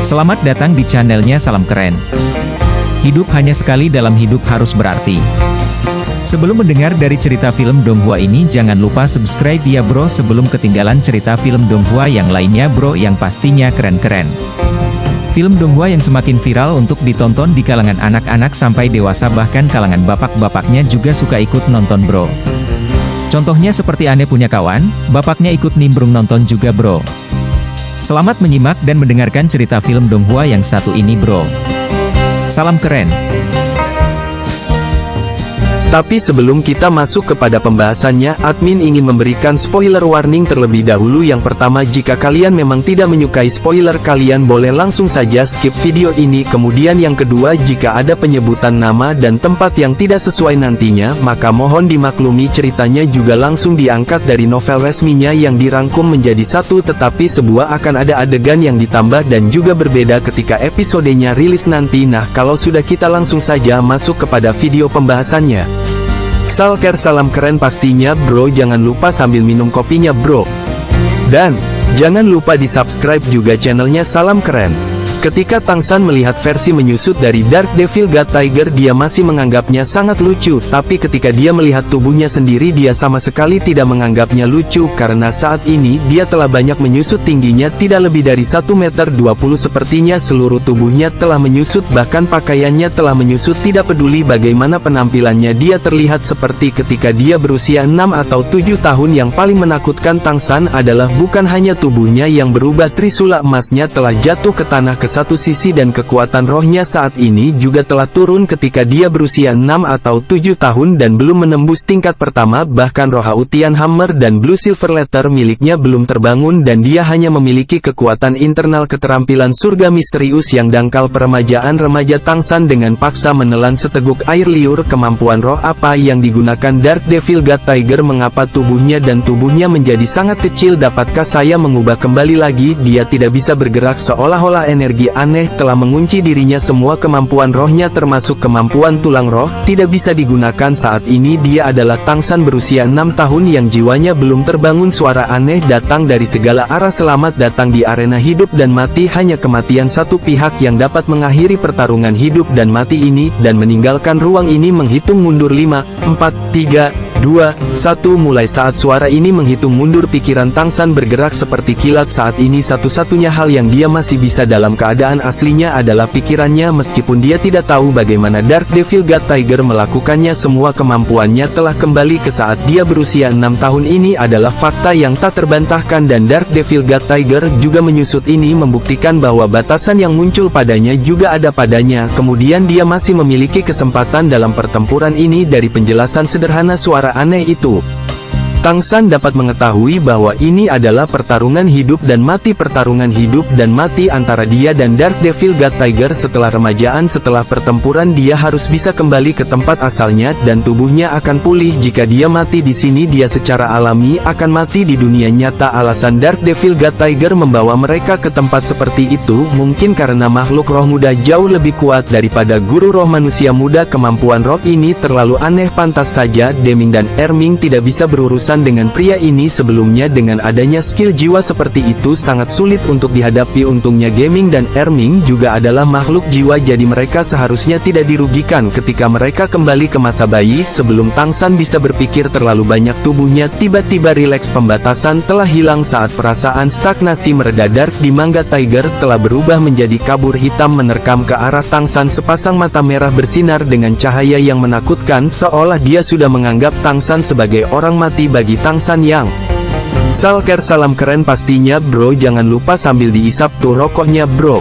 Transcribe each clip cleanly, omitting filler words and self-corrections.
Selamat datang di channelnya Salam Keren. Hidup hanya sekali, dalam hidup harus berarti. Sebelum mendengar dari cerita film Donghua ini, jangan lupa subscribe ya bro, sebelum ketinggalan cerita film Donghua yang lainnya bro, yang pastinya keren-keren. Film Donghua yang semakin viral untuk ditonton di kalangan anak-anak sampai dewasa, bahkan kalangan bapak-bapaknya juga suka ikut nonton bro. Contohnya seperti Ane punya kawan, bapaknya ikut nimbrung nonton juga bro. Selamat menyimak dan mendengarkan cerita film Donghua yang satu ini bro. Salam keren. Tapi sebelum kita masuk kepada pembahasannya, admin ingin memberikan spoiler warning terlebih dahulu. Yang pertama, jika kalian memang tidak menyukai spoiler, kalian boleh langsung saja skip video ini. Kemudian yang kedua, jika ada penyebutan nama dan tempat yang tidak sesuai nantinya, maka mohon dimaklumi, ceritanya juga langsung diangkat dari novel resminya yang dirangkum menjadi satu, tetapi sebuah akan ada adegan yang ditambah dan juga berbeda ketika episodenya rilis nanti. Nah, kalau sudah, kita langsung saja masuk kepada video pembahasannya. Salker salam keren pastinya bro, jangan lupa sambil minum kopinya bro. Dan jangan lupa di subscribe juga channelnya Salam Keren. Ketika Tangsan melihat versi menyusut dari Dark Devil God Tiger, dia masih menganggapnya sangat lucu, tapi ketika dia melihat tubuhnya sendiri, dia sama sekali tidak menganggapnya lucu, karena saat ini dia telah banyak menyusut, tingginya tidak lebih dari 1,20 meter, sepertinya seluruh tubuhnya telah menyusut, bahkan pakaiannya telah menyusut. Tidak peduli bagaimana penampilannya, dia terlihat seperti ketika dia berusia 6 atau 7 tahun. Yang paling menakutkan Tangsan adalah bukan hanya tubuhnya yang berubah, trisula emasnya telah jatuh ke tanah ke satu sisi, dan kekuatan rohnya saat ini juga telah turun ketika dia berusia 6 atau 7 tahun dan belum menembus tingkat pertama. Bahkan roh Hautian Hammer dan Blue Silver Letter miliknya belum terbangun, dan dia hanya memiliki kekuatan internal, keterampilan surga misterius yang dangkal. Peremajaan remaja Tangsan dengan paksa menelan seteguk air liur. Kemampuan roh apa yang digunakan Dark Devil God Tiger? Mengapa tubuhnya menjadi sangat kecil? Dapatkah saya mengubah kembali lagi? Dia tidak bisa bergerak, seolah-olah energi aneh telah mengunci dirinya. Semua kemampuan rohnya termasuk kemampuan tulang roh tidak bisa digunakan saat ini. Dia adalah Tangsan berusia 6 tahun yang jiwanya belum terbangun. Suara aneh datang dari segala arah. Selamat datang di arena hidup dan mati. Hanya kematian satu pihak yang dapat mengakhiri pertarungan hidup dan mati ini, dan meninggalkan ruang ini. Menghitung mundur 5, 4, 3, 2, 1. Mulai saat suara ini menghitung mundur, pikiran Tangsan bergerak seperti kilat. Saat ini satu-satunya hal yang dia masih bisa dalam keadaan aslinya adalah pikirannya. Meskipun dia tidak tahu bagaimana Dark Devil God Tiger melakukannya, semua kemampuannya telah kembali ke saat dia berusia 6 tahun. Ini adalah fakta yang tak terbantahkan, dan Dark Devil God Tiger juga menyusut. Ini membuktikan bahwa batasan yang muncul padanya juga ada padanya. Kemudian dia masih memiliki kesempatan dalam pertempuran ini. Dari penjelasan sederhana suara aneh itu, Tangsan dapat mengetahui bahwa ini adalah pertarungan hidup dan mati. Pertarungan hidup dan mati antara dia dan Dark Devil God Tiger. Setelah remajaan, setelah pertempuran, dia harus bisa kembali ke tempat asalnya, dan tubuhnya akan pulih. Jika dia mati di sini, dia secara alami akan mati di dunia nyata. Alasan Dark Devil God Tiger membawa mereka ke tempat seperti itu mungkin karena makhluk roh muda jauh lebih kuat daripada guru roh manusia muda. Kemampuan roh ini terlalu aneh. Pantas saja Deming dan Erming tidak bisa berurusan dengan pria ini sebelumnya. Dengan adanya skill jiwa seperti itu, sangat sulit untuk dihadapi. Untungnya Deming dan Erming juga adalah makhluk jiwa, jadi mereka seharusnya tidak dirugikan. Ketika mereka kembali ke masa bayi, sebelum Tangsan bisa berpikir terlalu banyak, tubuhnya tiba-tiba rileks. Pembatasan telah hilang saat perasaan stagnasi mereda. Dark di manga Tiger telah berubah menjadi kabur hitam, menerkam ke arah Tangsan. Sepasang mata merah bersinar dengan cahaya yang menakutkan, seolah dia sudah menganggap Tangsan sebagai orang mati. Bagi Tangsan yang Salker salam keren pastinya bro, jangan lupa sambil diisap tuh rokoknya bro.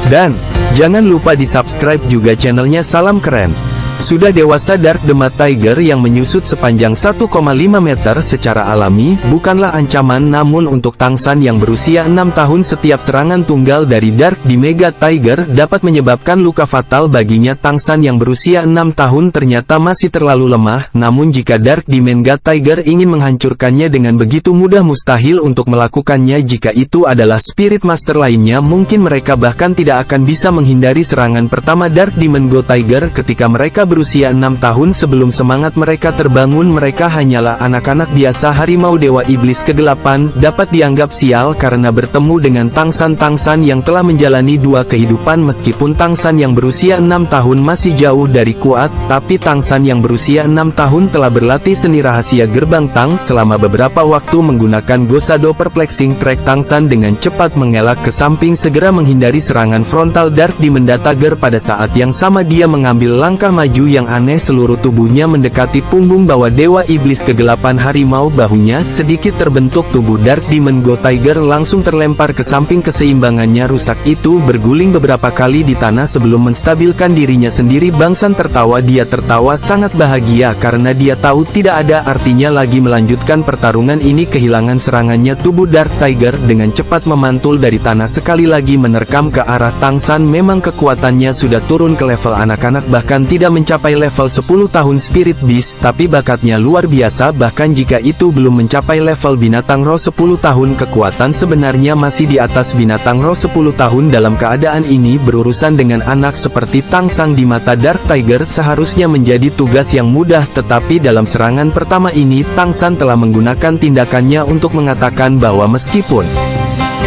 Dan, jangan lupa di-subscribe juga channelnya Salam Keren. Sudah dewasa Dark Demon Tiger yang menyusut sepanjang 1,5 meter secara alami, bukanlah ancaman namun untuk Tangsan yang berusia 6 tahun setiap serangan tunggal dari Dark Demon Tiger dapat menyebabkan luka fatal baginya. Tangsan yang berusia 6 tahun ternyata masih terlalu lemah, namun jika Dark Demon Tiger ingin menghancurkannya dengan begitu mudah mustahil untuk melakukannya. Jika itu adalah Spirit Master lainnya mungkin mereka bahkan tidak akan bisa menghindari serangan pertama Dark Demon Tiger ketika mereka berusia 6 tahun. Sebelum semangat mereka terbangun, mereka hanyalah anak-anak biasa. Harimau Dewa Iblis ke-8 dapat dianggap sial karena bertemu dengan Tangsan yang telah menjalani 2 kehidupan. Meskipun Tangsan yang berusia 6 tahun masih jauh dari kuat, tapi Tangsan yang berusia 6 tahun telah berlatih seni rahasia gerbang Tang selama beberapa waktu menggunakan Gosado Perplexing Track. Tangsan dengan cepat mengelak ke samping segera menghindari serangan frontal Dark Demon Tiger. Pada saat yang sama dia mengambil langkah maju yang aneh, seluruh tubuhnya mendekati punggung bawah Dewa Iblis ke-8 harimau. Bahunya sedikit terbentuk, tubuh Dark Demon Tiger langsung terlempar ke samping, keseimbangannya rusak. Itu berguling beberapa kali di tanah sebelum menstabilkan dirinya sendiri. Bangsan tertawa, dia tertawa sangat bahagia karena dia tahu tidak ada artinya lagi melanjutkan pertarungan ini. Kehilangan serangannya, tubuh Dark Tiger dengan cepat memantul dari tanah sekali lagi menerkam ke arah Tangsan. Memang kekuatannya sudah turun ke level anak-anak, bahkan tidak mencapai level 10 tahun Spirit Beast, tapi bakatnya luar biasa. Bahkan jika itu belum mencapai level binatang roh 10 tahun, kekuatan sebenarnya masih di atas binatang roh 10 tahun. Dalam keadaan ini, berurusan dengan anak seperti Tangsan di mata Dark Tiger seharusnya menjadi tugas yang mudah, tetapi dalam serangan pertama ini Tangsan telah menggunakan tindakannya untuk mengatakan bahwa meskipun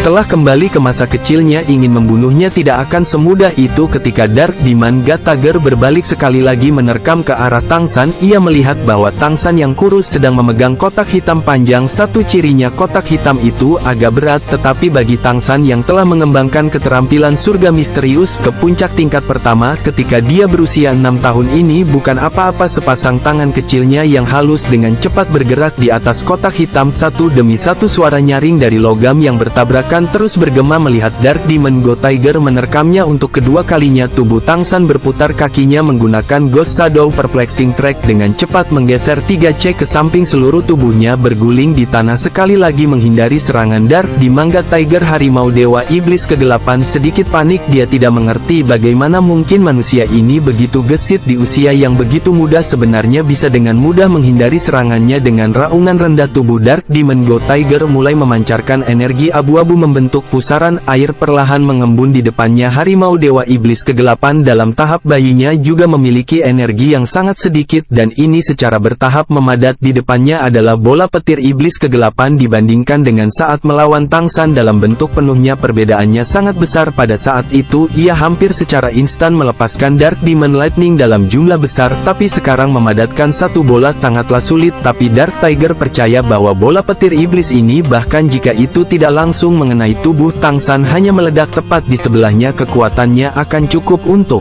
telah kembali ke masa kecilnya, ingin membunuhnya tidak akan semudah itu. Ketika Dark Demon Tiger berbalik sekali lagi menerkam ke arah Tangsan, ia melihat bahwa Tangsan yang kurus sedang memegang kotak hitam panjang. Satu cirinya kotak hitam itu agak berat, tetapi bagi Tangsan yang telah mengembangkan keterampilan surga misterius ke puncak tingkat pertama ketika dia berusia 6 tahun ini, bukan apa-apa. Sepasang tangan kecilnya yang halus dengan cepat bergerak di atas kotak hitam. Satu demi satu suara nyaring dari logam yang bertabrak terus bergema. Melihat Dark Demon Tiger menerkamnya untuk kedua kalinya, tubuh Tangsan berputar, kakinya menggunakan Ghost Shadow Perplexing Track dengan cepat menggeser 3C ke samping. Seluruh tubuhnya berguling di tanah sekali lagi menghindari serangan Dark Demon Tiger. Harimau Dewa Iblis ke-8 sedikit panik, dia tidak mengerti bagaimana mungkin manusia ini begitu gesit di usia yang begitu muda, sebenarnya bisa dengan mudah menghindari serangannya. Dengan raungan rendah, tubuh Dark Demon Tiger mulai memancarkan energi abu-abu membentuk pusaran air perlahan mengembun di depannya. Harimau Dewa Iblis ke-8 dalam tahap bayinya juga memiliki energi yang sangat sedikit, dan ini secara bertahap memadat. Di depannya adalah bola petir Iblis ke-8 dibandingkan dengan saat melawan Tangsan dalam bentuk penuhnya perbedaannya sangat besar. Pada saat itu ia hampir secara instan melepaskan Dark Demon Lightning dalam jumlah besar, tapi sekarang memadatkan satu bola sangatlah sulit. Tapi Dark Tiger percaya bahwa bola petir Iblis ini bahkan jika itu tidak langsung mengenai tubuh Tangsan, hanya meledak tepat di sebelahnya, kekuatannya akan cukup untuk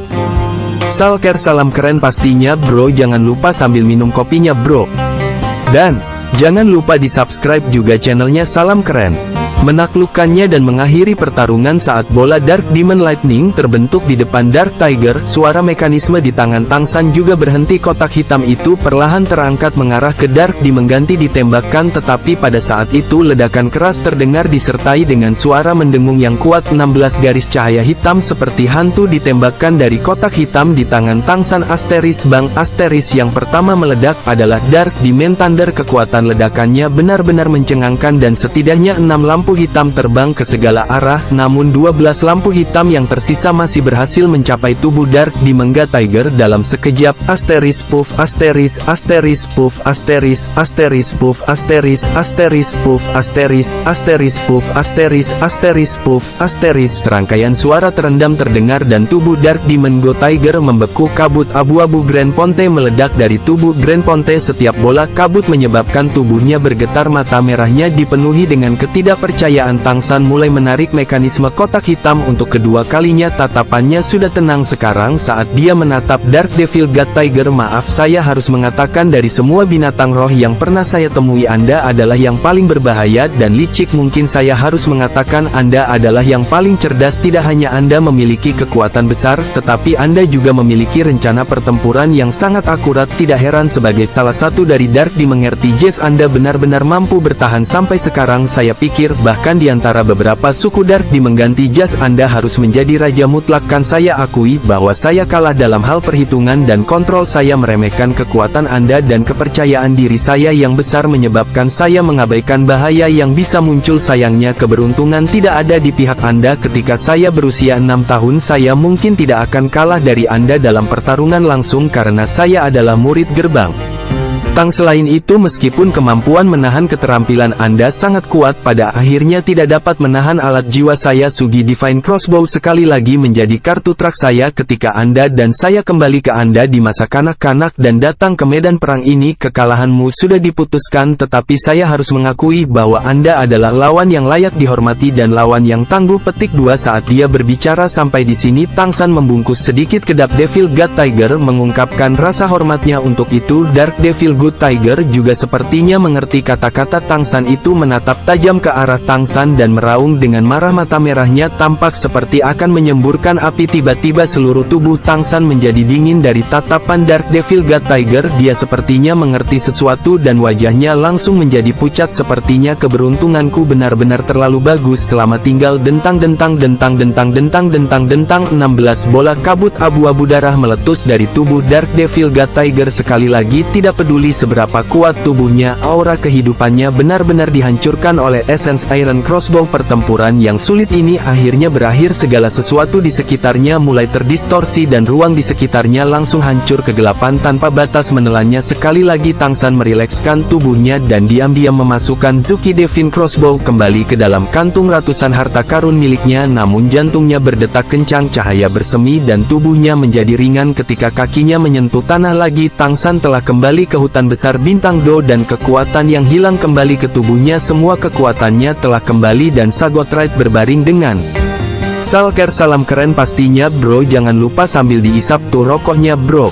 Salker. Salam keren pastinya bro, jangan lupa sambil minum kopinya bro. Dan jangan lupa di subscribe juga channelnya Salam Keren. Menaklukkannya dan mengakhiri pertarungan saat bola Dark Demon Lightning terbentuk di depan Dark Tiger. Suara mekanisme di tangan Tangsan juga berhenti. Kotak hitam itu perlahan terangkat mengarah ke Dark Demon, ganti ditembakkan, tetapi pada saat itu ledakan keras terdengar disertai dengan suara mendengung yang kuat. 16 garis cahaya hitam seperti hantu ditembakkan dari kotak hitam di tangan Tangsan. Asteris Bang. Asteris yang pertama meledak adalah Dark Demon Thunder. Kekuatan ledakannya benar-benar mencengangkan dan setidaknya 6 lampu hitam terbang ke segala arah, namun 12 lampu hitam yang tersisa masih berhasil mencapai tubuh Dark Demon Tiger dalam sekejap. Asteris puff, asteris, asteris puff, asteris, asteris puff, asteris, asteris puff, asteris, asteris puff, asteris, asteris puff, asteris. Serangkaian suara terendam terdengar dan tubuh Dark Demon Tiger membeku. Kabut abu-abu Grand Ponte meledak dari tubuh Grand Ponte. Setiap bola kabut menyebabkan tubuhnya bergetar, mata merahnya dipenuhi dengan ketidakpercayaan kepercayaan Tang San mulai menarik mekanisme kotak hitam untuk kedua kalinya. Tatapannya sudah tenang sekarang saat dia menatap Dark Devil God Tiger. Maaf, saya harus mengatakan dari semua binatang roh yang pernah saya temui Anda adalah yang paling berbahaya dan licik. Mungkin saya harus mengatakan Anda adalah yang paling cerdas. Tidak hanya Anda memiliki kekuatan besar, tetapi Anda juga memiliki rencana pertempuran yang sangat akurat. Tidak heran sebagai salah satu dari Dark Dimengerti Jazz Anda benar-benar mampu bertahan sampai sekarang. Saya pikir bahkan di antara beberapa suku Dark Dimengerti Jazz Anda harus menjadi raja mutlak. Kan saya akui bahwa saya kalah dalam hal perhitungan dan kontrol. Saya meremehkan kekuatan Anda dan kepercayaan diri saya yang besar menyebabkan saya mengabaikan bahaya yang bisa muncul. Sayangnya keberuntungan tidak ada di pihak Anda. Ketika saya berusia 6 tahun saya mungkin tidak akan kalah dari Anda dalam pertarungan langsung karena saya adalah murid gerbang Tang. Selain itu, meskipun kemampuan menahan keterampilan Anda sangat kuat, pada akhirnya tidak dapat menahan alat jiwa saya. Sugi Divine Crossbow sekali lagi menjadi kartu truk saya ketika Anda dan saya kembali ke Anda di masa kanak-kanak dan datang ke medan perang ini. Kekalahanmu sudah diputuskan, tetapi saya harus mengakui bahwa Anda adalah lawan yang layak dihormati dan lawan yang tangguh. Petik 2. Saat dia berbicara sampai di sini, Tang San membungkus sedikit kedap. Devil God Tiger mengungkapkan rasa hormatnya untuk itu. Dark Devil God Tiger juga sepertinya mengerti kata-kata Tang San itu. Menatap tajam ke arah Tang San dan meraung dengan marah. Mata merahnya tampak seperti akan menyemburkan api. Tiba-tiba seluruh tubuh Tang San menjadi dingin dari tatapan Dark Devil God Tiger. Dia sepertinya mengerti sesuatu dan wajahnya langsung menjadi pucat. Sepertinya keberuntunganku benar-benar terlalu bagus. Selamat tinggal. Dentang-dentang dentang dentang dentang dentang dentang. 16 bola kabut abu-abu darah meletus dari tubuh Dark Devil God Tiger. Sekali lagi, tidak peduli seberapa kuat tubuhnya, aura kehidupannya benar-benar dihancurkan oleh Essence Iron Crossbow. Pertempuran yang sulit ini akhirnya berakhir. Segala sesuatu di sekitarnya mulai terdistorsi dan ruang di sekitarnya langsung hancur. Kegelapan tanpa batas menelannya. Sekali lagi Tang San merilekskan tubuhnya dan diam-diam memasukkan Zuki Divine Crossbow kembali ke dalam kantung ratusan harta karun miliknya. Namun jantungnya berdetak kencang, cahaya bersemi dan tubuhnya menjadi ringan ketika kakinya menyentuh tanah lagi. Tang San telah kembali ke hutan besar bintang Do dan kekuatan yang hilang kembali ke tubuhnya. Semua kekuatannya telah kembali dan Sagot Ride berbaring dengan Salker. Salam keren pastinya bro, jangan lupa sambil diisap tuh rokoknya bro.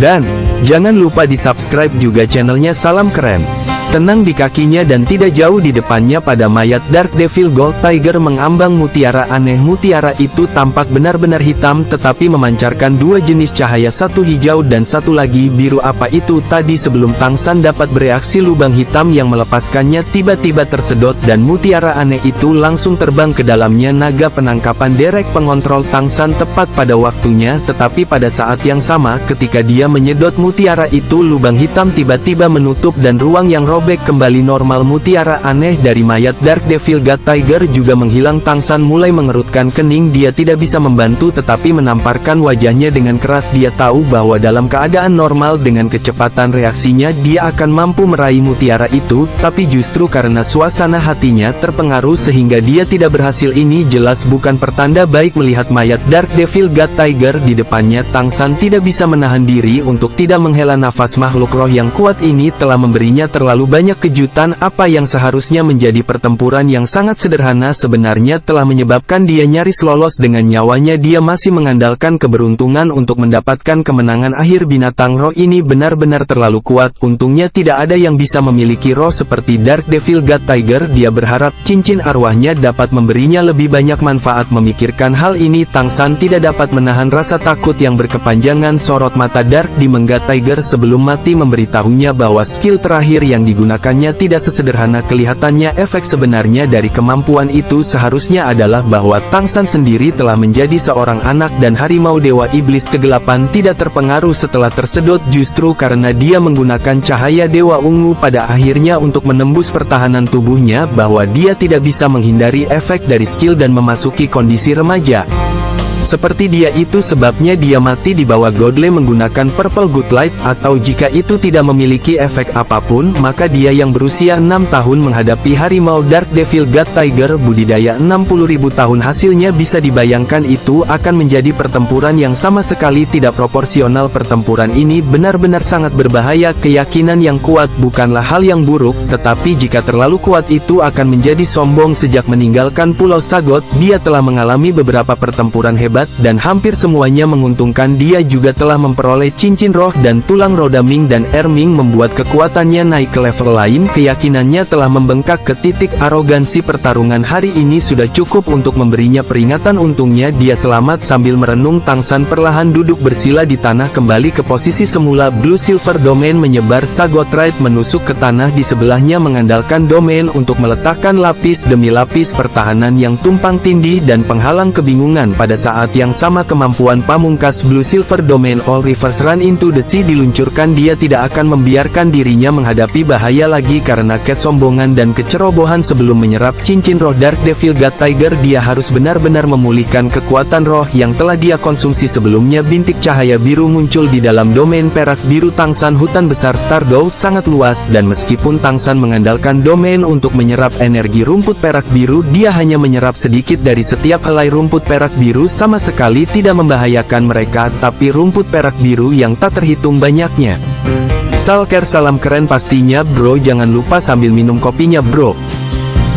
Dan jangan lupa di subscribe juga channelnya Salam Keren. Tenang di kakinya dan tidak jauh di depannya pada mayat Dark Devil Gold Tiger mengambang mutiara aneh. Mutiara itu tampak benar-benar hitam tetapi memancarkan dua jenis cahaya, satu hijau dan satu lagi biru. Apa itu tadi? Sebelum Tang San dapat bereaksi, lubang hitam yang melepaskannya tiba-tiba tersedot dan mutiara aneh itu langsung terbang ke dalamnya. Naga penangkapan derek pengontrol Tang San tepat pada waktunya, tetapi pada saat yang sama ketika dia menyedot mutiara itu, lubang hitam tiba-tiba menutup dan ruang yang robek kembali normal. Mutiara aneh dari mayat Dark Devil God Tiger juga menghilang. Tang San mulai mengerutkan kening. Dia tidak bisa membantu tetapi menamparkan wajahnya dengan keras. Dia tahu bahwa dalam keadaan normal dengan kecepatan reaksinya dia akan mampu meraih mutiara itu, tapi justru karena suasana hatinya terpengaruh sehingga dia tidak berhasil. Ini jelas bukan pertanda baik. Melihat mayat Dark Devil God Tiger di depannya, Tang San tidak bisa menahan diri untuk tidak menghela nafas. Makhluk roh yang kuat ini telah memberinya terlalu banyak kejutan. Apa yang seharusnya menjadi pertempuran yang sangat sederhana sebenarnya telah menyebabkan dia nyaris lolos dengan nyawanya. Dia masih mengandalkan keberuntungan untuk mendapatkan kemenangan akhir. Binatang roh ini benar-benar terlalu kuat. Untungnya tidak ada yang bisa memiliki roh seperti Dark Devil God Tiger. Dia berharap cincin arwahnya dapat memberinya lebih banyak manfaat. Memikirkan hal ini, Tang San tidak dapat menahan rasa takut yang berkepanjangan. Sorot mata Dark Demon God Tiger sebelum mati memberitahunya bahwa skill terakhir yang digunakannya tidak sesederhana kelihatannya. Efek sebenarnya dari kemampuan itu seharusnya adalah bahwa Tang San sendiri telah menjadi seorang anak dan harimau dewa iblis kegelapan tidak terpengaruh setelah tersedot. Justru karena dia menggunakan cahaya dewa ungu pada akhirnya untuk menembus pertahanan tubuhnya, bahwa dia tidak bisa menghindari efek dari skill dan memasuki kondisi remaja. Seperti dia itu sebabnya dia mati di bawah Godly menggunakan Purple Good Light, atau jika itu tidak memiliki efek apapun, maka dia yang berusia 6 tahun menghadapi harimau Dark Devil God Tiger budidaya 60.000 tahun. Hasilnya bisa dibayangkan itu akan menjadi pertempuran yang sama sekali tidak proporsional. Pertempuran ini benar-benar sangat berbahaya. Keyakinan yang kuat bukanlah hal yang buruk, tetapi jika terlalu kuat itu akan menjadi sombong. Sejak meninggalkan Pulau Sagot, dia telah mengalami beberapa pertempuran hebat, dan hampir semuanya menguntungkan. Dia juga telah memperoleh cincin roh dan tulang roda Ming dan Erming, membuat kekuatannya naik ke level lain. Keyakinannya telah membengkak ke titik arogansi. Pertarungan hari ini sudah cukup untuk memberinya peringatan. Untungnya dia selamat. Sambil merenung, Tang San perlahan duduk bersila di tanah kembali ke posisi semula. Blue Silver Domain menyebar. Sagot Rite menusuk ke tanah di sebelahnya mengandalkan domain untuk meletakkan lapis demi lapis pertahanan yang tumpang tindih dan penghalang kebingungan. Pada saat yang sama kemampuan pamungkas Blue Silver Domain All Rivers Run into the Sea diluncurkan. Dia tidak akan membiarkan dirinya menghadapi bahaya lagi karena kesombongan dan kecerobohan. Sebelum menyerap cincin roh Dark Devil God Tiger, dia harus benar-benar memulihkan kekuatan roh yang telah dia konsumsi sebelumnya. Bintik cahaya biru muncul di dalam domain perak biru Tang San. Hutan besar Stardow sangat luas, dan meskipun Tang San mengandalkan domain untuk menyerap energi rumput perak biru, dia hanya menyerap sedikit dari setiap helai rumput perak biru, sama sekali tidak membahayakan mereka, tapi rumput perak biru yang tak terhitung banyaknya. Salker, salam keren pastinya bro. Jangan lupa sambil minum kopinya bro.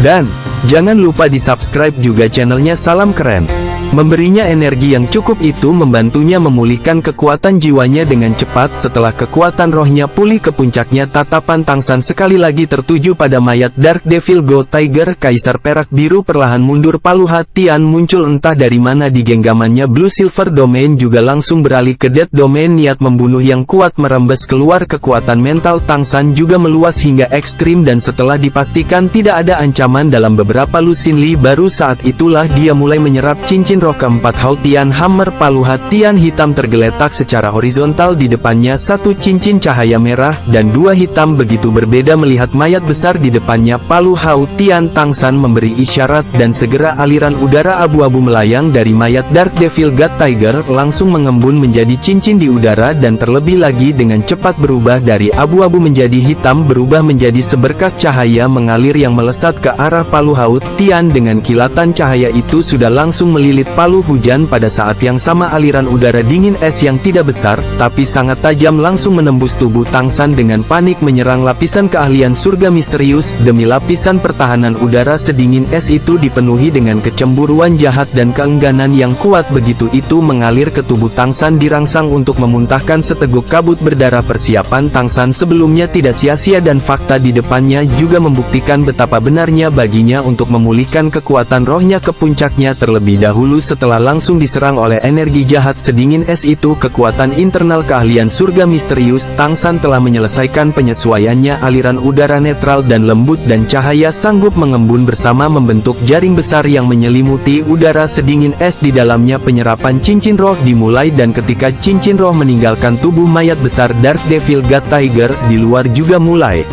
Dan jangan lupa di subscribe juga channelnya Salam Keren. Memberinya energi yang cukup itu membantunya memulihkan kekuatan jiwanya dengan cepat. Setelah kekuatan rohnya pulih ke puncaknya, tatapan Tang San sekali lagi tertuju pada mayat Dark Devil God Tiger. Kaisar perak biru perlahan mundur. Palu Hatian muncul entah dari mana di genggamannya. Blue Silver Domain juga langsung beralih ke Dead Domain. Niat membunuh yang kuat merembes keluar. Kekuatan mental Tang San juga meluas hingga ekstrim, dan setelah dipastikan tidak ada ancaman dalam beberapa lusin li, baru saat itulah dia mulai menyerap cincin roh keempat Hautian Hammer. Palu Hatian hitam tergeletak secara horizontal di depannya. Satu cincin cahaya merah dan dua hitam begitu berbeda melihat mayat besar di depannya. Palu Hautian Tang San memberi isyarat, dan segera aliran udara abu-abu melayang dari mayat Dark Devil God Tiger, langsung mengembun menjadi cincin di udara, dan terlebih lagi dengan cepat berubah dari abu-abu menjadi hitam, berubah menjadi seberkas cahaya mengalir yang melesat ke arah Palu Hautian. Dengan kilatan cahaya itu sudah langsung melilit palu hujan. Pada saat yang sama aliran udara dingin es yang tidak besar, tapi sangat tajam langsung menembus tubuh Tang San. Dengan panik menyerang lapisan keahlian surga misterius demi lapisan pertahanan udara sedingin es itu dipenuhi dengan kecemburuan jahat dan keengganan yang kuat. Begitu itu mengalir ke tubuh Tang San dirangsang untuk memuntahkan seteguk kabut berdarah. Persiapan Tang San sebelumnya tidak sia-sia, dan fakta di depannya juga membuktikan betapa benarnya baginya untuk memulihkan kekuatan rohnya ke puncaknya terlebih dahulu. Setelah langsung diserang oleh energi jahat sedingin es itu, kekuatan internal keahlian surga misterius Tang San telah menyelesaikan penyesuaiannya. Aliran udara netral dan lembut dan cahaya sanggup mengembun bersama membentuk jaring besar yang menyelimuti udara sedingin es di dalamnya. Penyerapan cincin roh dimulai, dan ketika cincin roh meninggalkan tubuh mayat besar Dark Devil God Tiger, di luar juga mulai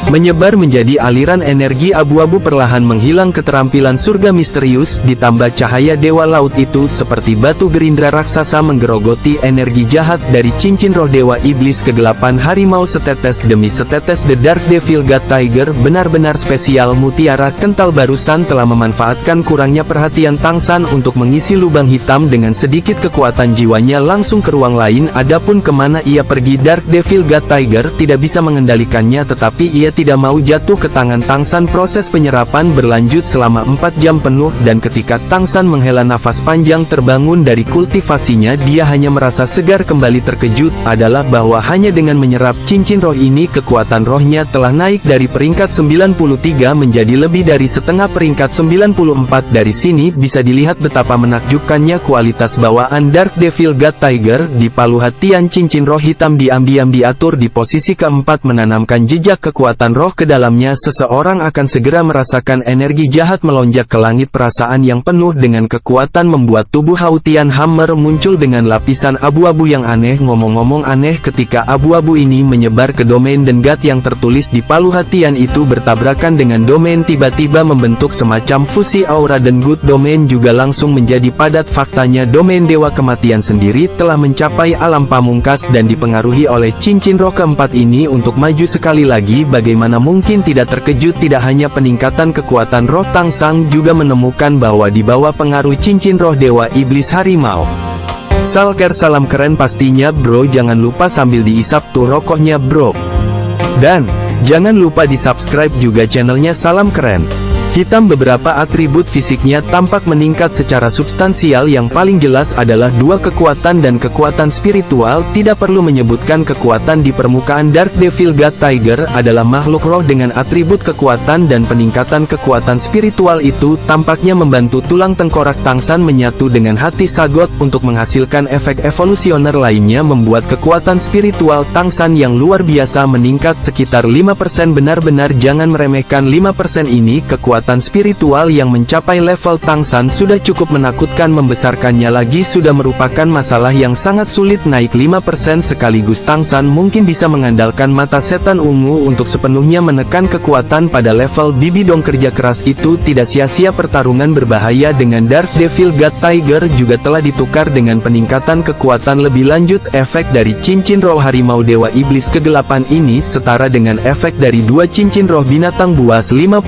menyebar menjadi aliran energi abu-abu perlahan menghilang. Keterampilan surga misterius ditambah cahaya dewa laut itu seperti batu gerindra raksasa menggerogoti energi jahat dari cincin roh dewa iblis kegelapan harimau. Setetes demi setetes The Dark Devil God Tiger benar-benar spesial. Mutiara kental barusan telah memanfaatkan kurangnya perhatian Tang San untuk mengisi lubang hitam dengan sedikit kekuatan jiwanya langsung ke ruang lain. Adapun kemana ia pergi Dark Devil God Tiger tidak bisa mengendalikannya, tetapi ia tidak mau jatuh ke tangan Tang San. Proses penyerapan berlanjut selama 4 jam penuh, dan ketika Tang San menghela nafas panjang terbangun dari kultivasinya, dia hanya merasa segar kembali. Terkejut adalah bahwa hanya dengan menyerap cincin roh ini, kekuatan rohnya telah naik dari peringkat 93 menjadi lebih dari setengah peringkat 94. Dari sini bisa dilihat betapa menakjubkannya kualitas bawaan Dark Devil God Tiger. Di Palu Hatian cincin roh hitam diam-diam diatur di posisi keempat, menanamkan jejak kekuatan kekuatan roh ke dalamnya, seseorang akan segera merasakan energi jahat melonjak ke langit. Perasaan yang penuh dengan kekuatan membuat tubuh Hao Tianhammer muncul dengan lapisan abu-abu yang aneh. Ngomong-ngomong aneh, ketika abu-abu ini menyebar ke domain Dengat yang tertulis di palu hatian itu bertabrakan dengan domain, tiba-tiba membentuk semacam fusi aura. Dengut domain juga langsung menjadi padat. Faktanya domain Dewa Kematian sendiri telah mencapai alam pamungkas dan dipengaruhi oleh cincin roh keempat ini untuk maju sekali lagi. Bagaimana mungkin tidak terkejut? Tidak hanya peningkatan kekuatan roh, Tang San juga menemukan bahwa di bawah pengaruh cincin roh Dewa Iblis Harimau Salker, salam keren pastinya bro, jangan lupa sambil diisap tuh rokoknya bro. Dan jangan lupa di subscribe juga channelnya Salam Keren. Hitam. Beberapa atribut fisiknya tampak meningkat secara substansial. Yang paling jelas adalah dua kekuatan dan kekuatan spiritual. Tidak perlu menyebutkan kekuatan di permukaan. Dark Devil God Tiger adalah makhluk roh dengan atribut kekuatan dan peningkatan kekuatan spiritual itu tampaknya membantu tulang tengkorak Tang San menyatu dengan hati Sagot untuk menghasilkan efek evolusioner lainnya, membuat kekuatan spiritual Tang San yang luar biasa meningkat sekitar 5%. Benar-benar jangan meremehkan 5% ini. Kekuatan spiritual yang mencapai level Tang San sudah cukup menakutkan, membesarkannya lagi sudah merupakan masalah yang sangat sulit. Naik 5% sekaligus Tang San mungkin bisa mengandalkan mata setan ungu untuk sepenuhnya menekan kekuatan pada level bibi dong. Kerja keras itu tidak sia-sia. Pertarungan berbahaya dengan Dark Devil God Tiger juga telah ditukar dengan peningkatan kekuatan lebih lanjut. Efek dari cincin roh harimau Dewa Iblis Kegelapan ini setara dengan efek dari dua cincin roh binatang buas 50.000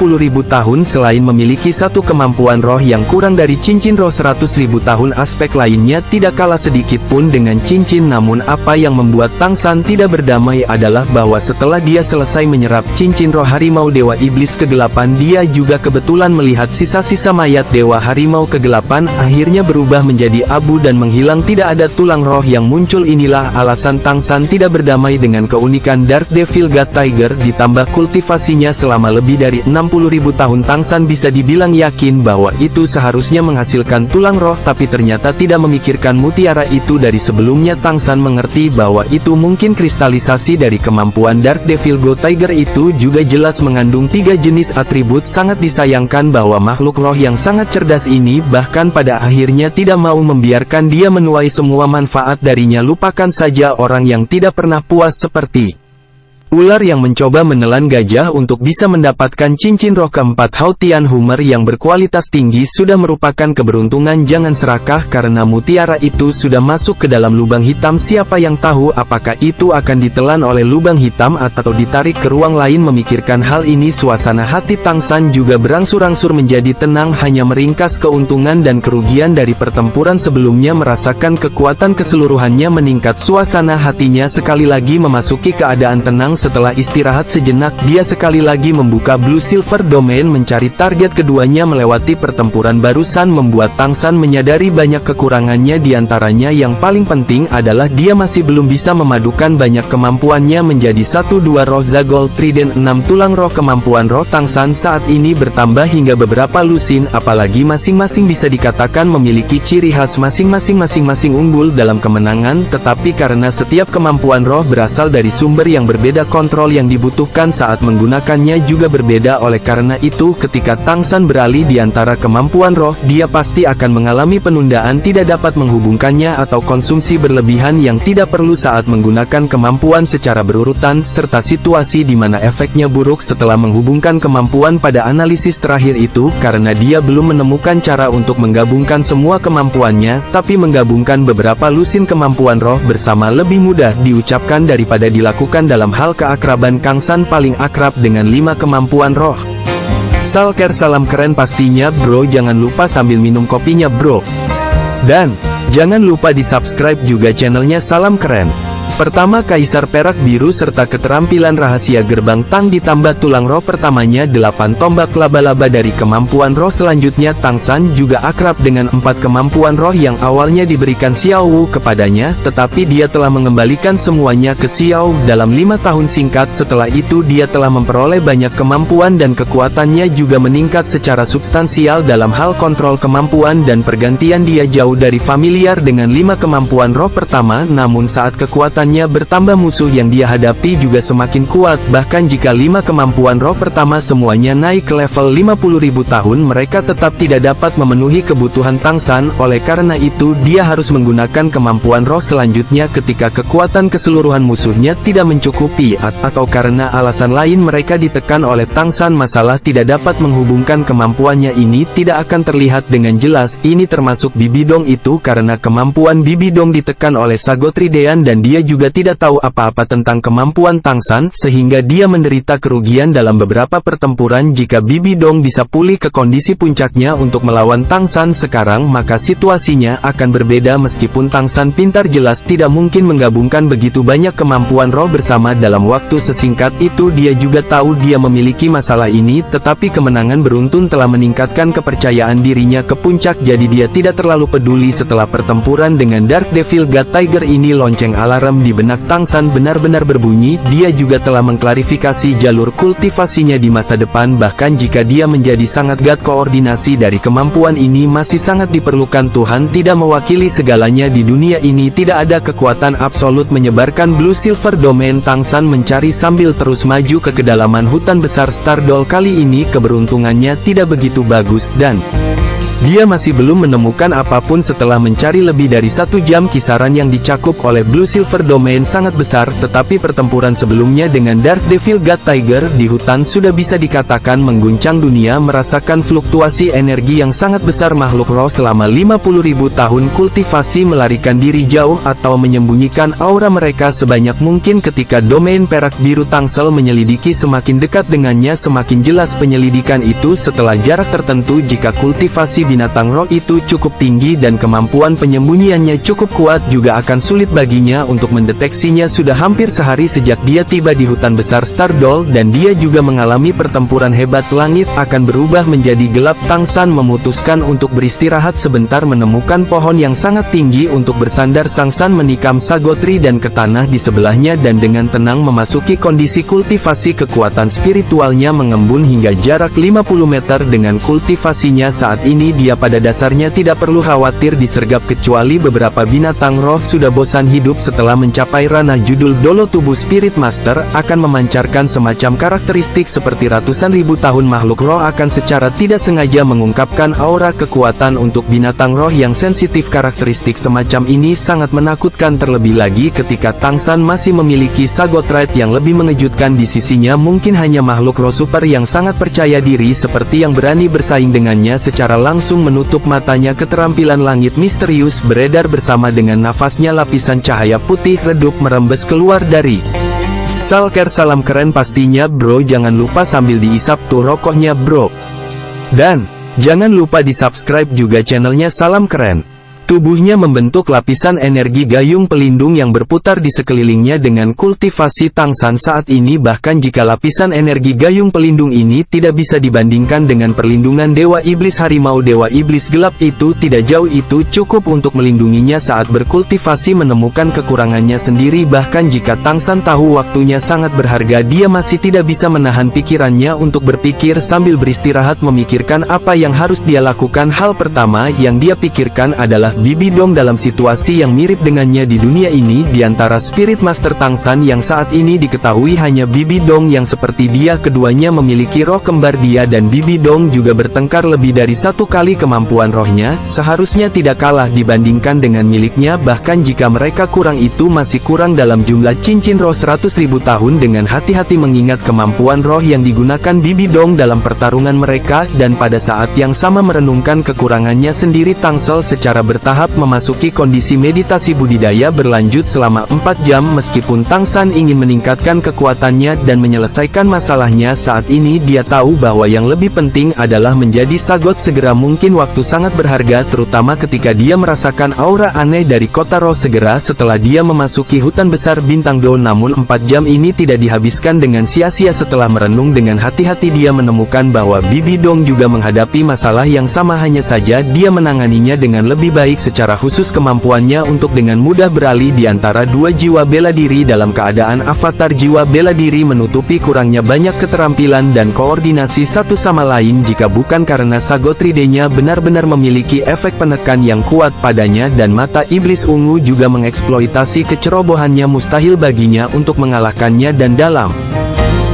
tahun. Selain memiliki satu kemampuan roh yang kurang dari cincin roh 100.000 tahun, aspek lainnya tidak kalah sedikit pun dengan cincin. Namun apa yang membuat Tang San tidak berdamai adalah bahwa setelah dia selesai menyerap cincin roh harimau Dewa Iblis Kegelapan, dia juga kebetulan melihat sisa-sisa mayat Dewa Harimau Kegelapan akhirnya berubah menjadi abu dan menghilang. Tidak ada tulang roh yang muncul. Inilah alasan Tang San tidak berdamai dengan keunikan Dark Devil God Tiger. Ditambah kultivasinya selama lebih dari 60.000 tahun, Tang San bisa dibilang yakin bahwa itu seharusnya menghasilkan tulang roh, tapi ternyata tidak memikirkan mutiara itu dari sebelumnya. Tang San mengerti bahwa itu mungkin kristalisasi dari kemampuan Dark Devil God Tiger. Itu juga jelas mengandung 3 jenis atribut. Sangat disayangkan bahwa makhluk roh yang sangat cerdas ini bahkan pada akhirnya tidak mau membiarkan dia menuai semua manfaat darinya. Lupakan saja orang yang tidak pernah puas seperti ular yang mencoba menelan gajah untuk bisa mendapatkan cincin roh keempat. Hao Tianhammer yang berkualitas tinggi sudah merupakan keberuntungan. Jangan serakah karena mutiara itu sudah masuk ke dalam lubang hitam. Siapa yang tahu apakah itu akan ditelan oleh lubang hitam atau ditarik ke ruang lain. Memikirkan hal ini, suasana hati Tang San juga berangsur-angsur menjadi tenang. Hanya meringkas keuntungan dan kerugian dari pertempuran sebelumnya, merasakan kekuatan keseluruhannya meningkat. Suasana hatinya sekali lagi memasuki keadaan tenang. Setelah istirahat sejenak, dia sekali lagi membuka Blue Silver Domain mencari target. Keduanya melewati pertempuran barusan membuat Tang San menyadari banyak kekurangannya. Diantaranya yang paling penting adalah dia masih belum bisa memadukan banyak kemampuannya menjadi 1-2 roh Zagol Trident 6 tulang roh. Kemampuan roh Tang San saat ini bertambah hingga beberapa lusin, apalagi masing-masing bisa dikatakan memiliki ciri khas masing-masing unggul dalam kemenangan. Tetapi karena setiap kemampuan roh berasal dari sumber yang berbeda, kontrol yang dibutuhkan saat menggunakannya juga berbeda. Oleh karena itu, ketika Tang San beralih di antara kemampuan roh, dia pasti akan mengalami penundaan, tidak dapat menghubungkannya atau konsumsi berlebihan yang tidak perlu saat menggunakan kemampuan secara berurutan, serta situasi di mana efeknya buruk setelah menghubungkan kemampuan pada analisis terakhir itu, karena dia belum menemukan cara untuk menggabungkan semua kemampuannya. Tapi menggabungkan beberapa lusin kemampuan roh bersama lebih mudah diucapkan daripada dilakukan. Dalam hal keakraban, Kang San paling akrab dengan 5 kemampuan roh. Salker, salam keren pastinya bro, jangan lupa sambil minum kopinya bro. Dan jangan lupa di subscribe juga channelnya Salam Keren. Pertama, Kaisar Perak Biru serta keterampilan rahasia gerbang Tang ditambah tulang roh pertamanya 8 tombak laba-laba dari kemampuan roh selanjutnya. Tang San juga akrab dengan 4 kemampuan roh yang awalnya diberikan Xiao Wu kepadanya, tetapi dia telah mengembalikan semuanya ke Xiao dalam 5 tahun singkat. Setelah itu dia telah memperoleh banyak kemampuan dan kekuatannya juga meningkat secara substansial dalam hal kontrol kemampuan dan pergantian. Dia jauh dari familiar dengan 5 kemampuan roh pertama, namun saat kekuatan kekuatannya bertambah, musuh yang dia hadapi juga semakin kuat. Bahkan jika 5 kemampuan roh pertama semuanya naik ke level 50.000 tahun, mereka tetap tidak dapat memenuhi kebutuhan Tang San. Oleh karena itu dia harus menggunakan kemampuan roh selanjutnya ketika kekuatan keseluruhan musuhnya tidak mencukupi, atau karena alasan lain mereka ditekan oleh Tang San. Masalah tidak dapat menghubungkan kemampuannya ini tidak akan terlihat dengan jelas. Ini termasuk Bibi Dong itu karena kemampuan Bibi Dong ditekan oleh Sagotridean dan dia juga tidak tahu apa-apa tentang kemampuan Tang San, sehingga dia menderita kerugian dalam beberapa pertempuran. Jika Bibi Dong bisa pulih ke kondisi puncaknya untuk melawan Tang San sekarang, maka situasinya akan berbeda. Meskipun Tang San pintar, jelas tidak mungkin menggabungkan begitu banyak kemampuan roh bersama dalam waktu sesingkat itu. Dia juga tahu dia memiliki masalah ini, tetapi kemenangan beruntun telah meningkatkan kepercayaan dirinya ke puncak, jadi dia tidak terlalu peduli. Setelah pertempuran dengan Dark Devil God Tiger ini, lonceng alarm di benak Tang San benar-benar berbunyi. Dia juga telah mengklarifikasi jalur kultivasinya di masa depan. Bahkan jika dia menjadi sangat God, koordinasi dari kemampuan ini masih sangat diperlukan. Tuhan tidak mewakili segalanya di dunia ini, tidak ada kekuatan absolut menyebarkan Blue Silver Domain. Tang San mencari sambil terus maju ke kedalaman hutan besar Stardol. Kali ini keberuntungannya tidak begitu bagus dan dia masih belum menemukan apapun. Setelah mencari lebih dari 1 jam, kisaran yang dicakup oleh Blue Silver Domain sangat besar, tetapi pertempuran sebelumnya dengan Dark Devil God Tiger di hutan sudah bisa dikatakan mengguncang dunia. Merasakan fluktuasi energi yang sangat besar, makhluk roh selama 50.000 tahun kultivasi melarikan diri jauh atau menyembunyikan aura mereka sebanyak mungkin. Ketika domain perak biru Tangsel menyelidiki, semakin dekat dengannya semakin jelas penyelidikan itu. Setelah jarak tertentu, jika kultivasi binatang roh itu cukup tinggi dan kemampuan penyembunyiannya cukup kuat, juga akan sulit baginya untuk mendeteksinya. Sudah hampir sehari sejak dia tiba di hutan besar Stardol dan dia juga mengalami pertempuran hebat. Langit akan berubah menjadi gelap. Tang San memutuskan untuk beristirahat sebentar, menemukan pohon yang sangat tinggi untuk bersandar. Sang San menikam Sagotri dan ke tanah di sebelahnya dan dengan tenang memasuki kondisi kultivasi. Kekuatan spiritualnya mengembun hingga jarak 50 meter dengan kultivasinya saat ini. Dia pada dasarnya tidak perlu khawatir disergap, kecuali beberapa binatang roh sudah bosan hidup. Setelah mencapai ranah judul Dolo, tubuh Spirit Master akan memancarkan semacam karakteristik seperti ratusan ribu tahun. Makhluk roh akan secara tidak sengaja mengungkapkan aura kekuatan untuk binatang roh yang sensitif. Karakteristik semacam ini sangat menakutkan, terlebih lagi ketika Tang San masih memiliki Sagotrite yang lebih mengejutkan di sisinya. Mungkin hanya makhluk roh super yang sangat percaya diri seperti yang berani bersaing dengannya secara langsung. Menutup matanya, keterampilan langit misterius beredar bersama dengan nafasnya. Lapisan cahaya putih redup merembes keluar dari Salker. Salam keren pastinya bro, jangan lupa sambil diisap tuh rokoknya bro. Dan jangan lupa di subscribe juga channelnya Salam Keren. Tubuhnya membentuk lapisan energi gayung pelindung yang berputar di sekelilingnya dengan kultivasi Tang San saat ini. Bahkan jika lapisan energi gayung pelindung ini tidak bisa dibandingkan dengan perlindungan Dewa Iblis Harimau, Dewa Iblis Gelap itu tidak jauh itu cukup untuk melindunginya saat berkultivasi. Menemukan kekurangannya sendiri, bahkan jika Tang San tahu waktunya sangat berharga, dia masih tidak bisa menahan pikirannya untuk berpikir sambil beristirahat memikirkan apa yang harus dia lakukan. Hal pertama yang dia pikirkan adalah Bibi Dong dalam situasi yang mirip dengannya di dunia ini. Di antara Spirit Master Tang San yang saat ini diketahui hanya Bibi Dong yang seperti dia. Keduanya memiliki roh kembar. Dia dan Bibi Dong juga bertengkar lebih dari 1 kali. Kemampuan rohnya seharusnya tidak kalah dibandingkan dengan miliknya. Bahkan jika mereka kurang, itu masih kurang dalam jumlah cincin roh 100.000 tahun. Dengan hati-hati mengingat kemampuan roh yang digunakan Bibi Dong dalam pertarungan mereka, dan pada saat yang sama merenungkan kekurangannya sendiri, Tangsel secara bertahap memasuki kondisi meditasi budidaya berlanjut selama 4 jam. Meskipun Tang San ingin meningkatkan kekuatannya dan menyelesaikan masalahnya saat ini, dia tahu bahwa yang lebih penting adalah menjadi Sagot segera mungkin. Waktu sangat berharga, terutama ketika dia merasakan aura aneh dari kota roh. Segera setelah dia memasuki hutan besar Bintang Do, namun 4 jam ini tidak dihabiskan dengan sia-sia. Setelah merenung dengan hati-hati, dia menemukan bahwa Bibi Dong juga menghadapi masalah yang sama, hanya saja dia menanganinya dengan lebih baik. unik secara khusus kemampuannya untuk dengan mudah beralih di antara dua jiwa bela diri dalam keadaan avatar jiwa bela diri menutupi kurangnya banyak keterampilan dan koordinasi satu sama lain jika bukan karena Sagot Ridenya benar-benar memiliki efek penekan yang kuat padanya dan mata iblis ungu juga mengeksploitasi kecerobohannya mustahil baginya untuk mengalahkannya dan dalam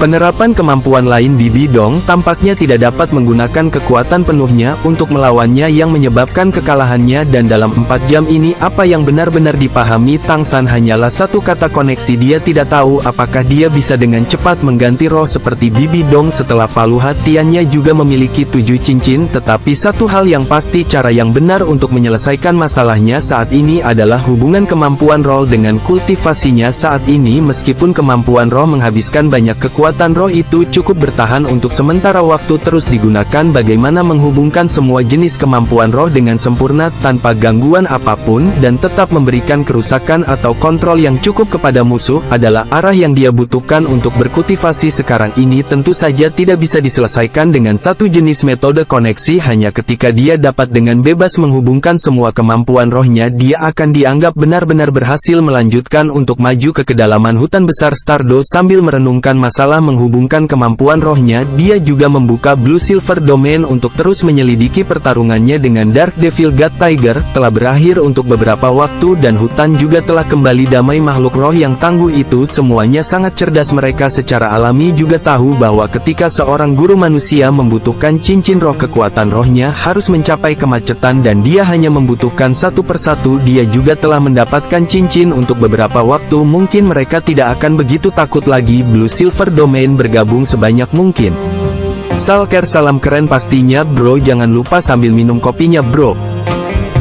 penerapan kemampuan lain Bibi Dong tampaknya tidak dapat menggunakan kekuatan penuhnya untuk melawannya yang menyebabkan kekalahannya dan dalam 4 jam ini apa yang benar-benar dipahami Tang San hanyalah satu kata koneksi. Dia tidak tahu apakah dia bisa dengan cepat mengganti roh seperti Bibi Dong setelah palu hatiannya juga memiliki 7 cincin, tetapi satu hal yang pasti cara yang benar untuk menyelesaikan masalahnya saat ini adalah hubungan kemampuan roh dengan kultivasinya saat ini. Meskipun kemampuan roh menghabiskan banyak kekuatan roh itu cukup bertahan untuk sementara waktu terus digunakan bagaimana menghubungkan semua jenis kemampuan roh dengan sempurna tanpa gangguan apapun dan tetap memberikan kerusakan atau kontrol yang cukup kepada musuh adalah arah yang dia butuhkan untuk berkultivasi sekarang ini. Tentu saja tidak bisa diselesaikan dengan satu jenis metode koneksi. Hanya ketika dia dapat dengan bebas menghubungkan semua kemampuan rohnya dia akan dianggap benar-benar berhasil melanjutkan untuk maju ke kedalaman hutan besar Stardust. Sambil merenungkan masalah menghubungkan kemampuan rohnya, dia juga membuka Blue Silver Domain untuk terus menyelidiki pertarungannya dengan Dark Devil God Tiger. Telah berakhir untuk beberapa waktu dan hutan juga telah kembali damai. Makhluk roh yang tangguh itu semuanya sangat cerdas. Mereka secara alami juga tahu bahwa ketika seorang guru manusia membutuhkan cincin roh kekuatan rohnya harus mencapai kemacetan dan dia hanya membutuhkan satu persatu. Dia juga telah mendapatkan cincin untuk beberapa waktu. Mungkin mereka tidak akan begitu takut lagi. Blue Silver Domain bergabung sebanyak mungkin. Salker salam keren pastinya bro, jangan lupa sambil minum kopinya bro.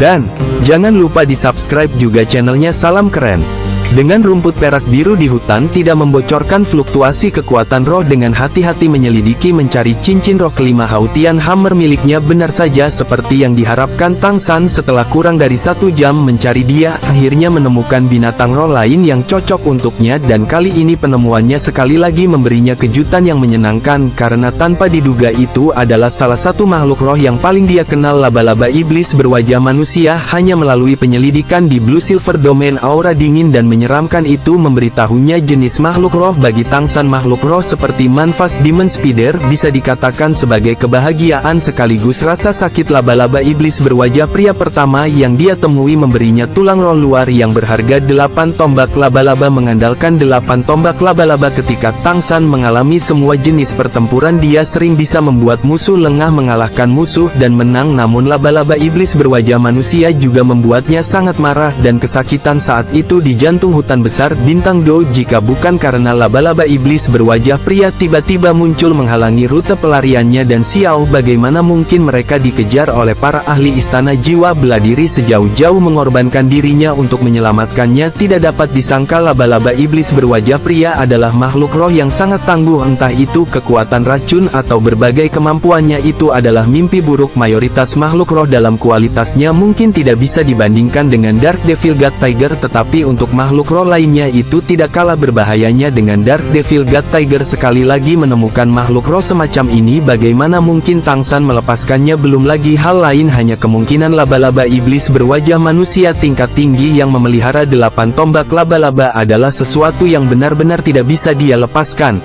Dan jangan lupa di subscribe juga channelnya Salam Keren. Dengan rumput perak biru di hutan tidak membocorkan fluktuasi kekuatan roh dengan hati-hati menyelidiki mencari cincin roh kelima Hautian Hammer miliknya. Benar saja seperti yang diharapkan Tang San, setelah kurang dari 1 jam mencari dia akhirnya menemukan binatang roh lain yang cocok untuknya dan kali ini penemuannya sekali lagi memberinya kejutan yang menyenangkan karena tanpa diduga itu adalah salah satu makhluk roh yang paling dia kenal, laba-laba iblis berwajah manusia. Hanya melalui penyelidikan di Blue Silver Domain aura dingin dan menyeramkan itu memberitahunya jenis makhluk roh bagi Tang San. Makhluk roh seperti Manfas Demon Spider bisa dikatakan sebagai kebahagiaan sekaligus rasa sakit. Laba-laba iblis berwajah pria pertama yang dia temui memberinya tulang roh luar yang berharga 8 tombak laba-laba. Mengandalkan 8 tombak laba-laba ketika Tang San mengalami semua jenis pertempuran dia sering bisa membuat musuh lengah, mengalahkan musuh dan menang. Namun laba-laba iblis berwajah manusia juga membuatnya sangat marah dan kesakitan saat itu di jantung hutan besar Bintang Do. Jika bukan karena laba-laba iblis berwajah pria tiba-tiba muncul menghalangi rute pelariannya dan Xiao, bagaimana mungkin mereka dikejar oleh para ahli istana jiwa bela diri sejauh-jauh mengorbankan dirinya untuk menyelamatkannya. Tidak dapat disangka laba-laba iblis berwajah pria adalah makhluk roh yang sangat tangguh. Entah itu kekuatan racun atau berbagai kemampuannya itu adalah mimpi buruk mayoritas makhluk roh dalam kualitasnya mungkin tidak bisa dibandingkan dengan Dark Devil God Tiger, tetapi untuk makhluk roh lainnya itu tidak kalah berbahayanya dengan Dark Devil God Tiger. Sekali lagi menemukan makhluk roh semacam ini bagaimana mungkin Tang San melepaskannya? Belum lagi hal lain, hanya kemungkinan laba-laba iblis berwajah manusia tingkat tinggi yang memelihara 8 tombak laba-laba adalah sesuatu yang benar-benar tidak bisa dia lepaskan.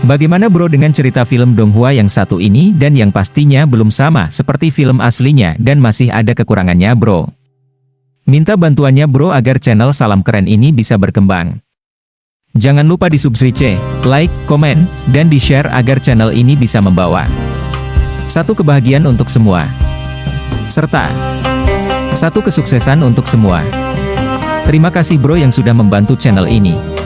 Bagaimana bro dengan cerita film Donghua yang satu ini dan yang pastinya belum sama seperti film aslinya dan masih ada kekurangannya bro? Minta bantuannya bro agar channel Salam Keren ini bisa berkembang. Jangan lupa di subscribe, like, komen, dan di share agar channel ini bisa membawa satu kebahagiaan untuk semua, serta satu kesuksesan untuk semua. Terima kasih bro yang sudah membantu channel ini.